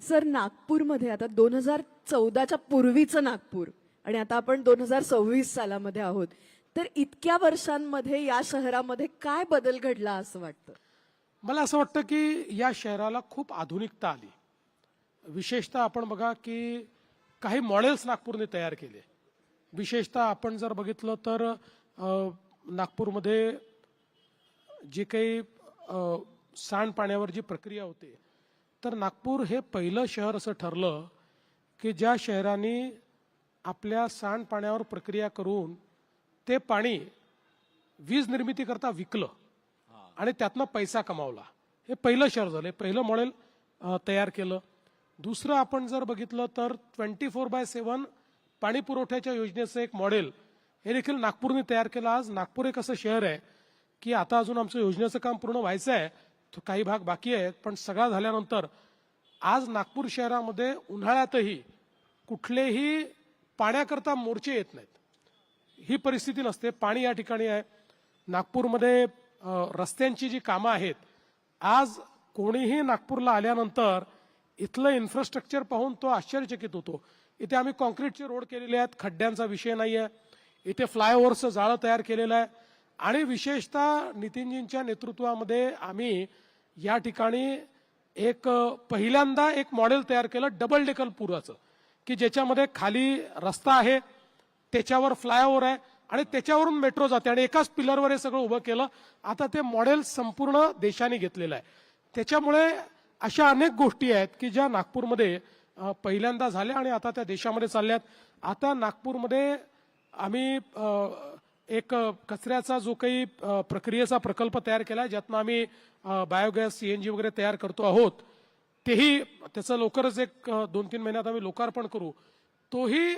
Sir नागपूरमध्ये आता 2014च्या पूर्वीचं नागपूर आणि आता आपण 2026 सालामध्ये आहोत, तर इतक्या वर्षांमध्ये या शहरामध्ये काय बदल घडला असं वाटतं? मला असं वाटतं की या शहराला खूप आधुनिकता आली. विशेषतः आपण बघा की काही मॉडेल्स नागपूरने तयार केले. विशेषतः आपण जर बघितलं तर नागपूरमध्ये जे काही सांडपाण्यावर जी प्रक्रिया होते, तर नागपूर हे पहिलं शहर असं ठरलं की ज्या शहराने आपल्या सांडपाण्यावर प्रक्रिया करून ते पाणी वीज निर्मितीकरता विकलं आणि त्यातनं पैसा कमावला. हे पहिलं शहर झालं, पहिलं मॉडेल तयार केलं. दुसरं आपण जर बघितलं तर 24/7 पाणी पुरवठ्याच्या योजनेचं एक मॉडेल हे देखील नागपूरने तयार केलं. आज नागपूर एक असं शहर आहे की आता अजून आमचं योजनेचं काम पूर्ण व्हायचं आहे, तो काही भाग बाकी आहे, पण सगळा झाल्यानंतर आज नागपूर शहरामध्ये उन्हाळ्यातही कुठलेही पाण्याकरता मोर्चे येत नाहीत. ही परिस्थिती नसते. पाणी या ठिकाणी आहे. नागपूरमध्ये रस्त्यांची जी कामं आहेत, आज कोणीही नागपूरला आल्यानंतर इथलं इन्फ्रास्ट्रक्चर पाहून तो आश्चर्यचकित होतो. इथे आम्ही कॉन्क्रीटचे रोड केलेले आहेत, खड्ड्यांचा विषय नाही आहे. इथे फ्लायओव्हरचं जाळं तयार केलेलं आहे आणि विशेषतः नितीनजींच्या नेतृत्वामध्ये आम्ही या ठिकाणी एक पहिल्यांदा एक मॉडेल तयार केलं डबल डेकर पुराचं, की ज्याच्यामध्ये खाली रस्ता आहे, त्याच्यावर फ्लायओव्हर आहे आणि त्याच्यावरून मेट्रो जाते आणि एकाच पिलरवर हे सगळं उभं केलं. आता ते मॉडेल संपूर्ण देशाने घेतलेलं आहे. त्याच्यामुळे अशा अनेक गोष्टी आहेत की ज्या नागपूरमध्ये पहिल्यांदा झाल्या आणि आता त्या देशामध्ये चालल्यात. आता नागपूरमध्ये आम्ही एक कचऱ्याचा जो काही प्रक्रियेचा प्रकल्प तयार केला, ज्यातनं आम्ही बायोगॅस CNG वगैरे तयार करतो आहोत, तेही त्याचं लवकरच एक 2-3 महिन्यात आम्ही लोकार्पण करू. तोही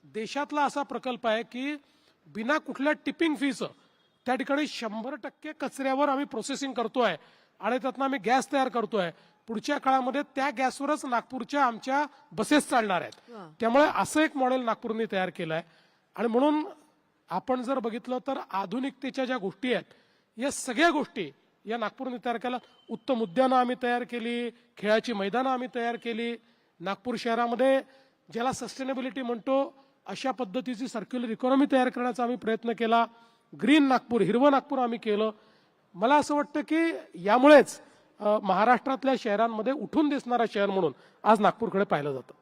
देशातला असा प्रकल्प आहे की बिना कुठल्या टिपिंग फीचं त्या ठिकाणी 100% कचऱ्यावर आम्ही प्रोसेसिंग करतोय आणि त्यातनं आम्ही गॅस तयार करतोय. पुढच्या काळामध्ये त्या गॅसवरच नागपूरच्या आमच्या बसेस चालणार आहेत. त्यामुळे असं एक मॉडेल नागपूरने तयार केलं आहे. आणि म्हणून आपण जर बघितलं तर आधुनिकतेच्या ज्या गोष्टी आहेत, या सगळ्या गोष्टी या नागपूरने तयार केल्या. उत्तम उद्यानं आम्ही तयार केली, खेळाची मैदानं आम्ही तयार केली. नागपूर शहरामध्ये ज्याला सस्टेनेबिलिटी म्हणतो अशा पद्धतीची सर्क्युलर इकॉनॉमी तयार करण्याचा आम्ही प्रयत्न केला. ग्रीन नागपूर, हिरवं नागपूर आम्ही केलं. मला असं वाटतं की यामुळेच महाराष्ट्रातल्या शहरांमध्ये उठून दिसणारा शहर म्हणून आज नागपूरकडे पाहिलं जातं.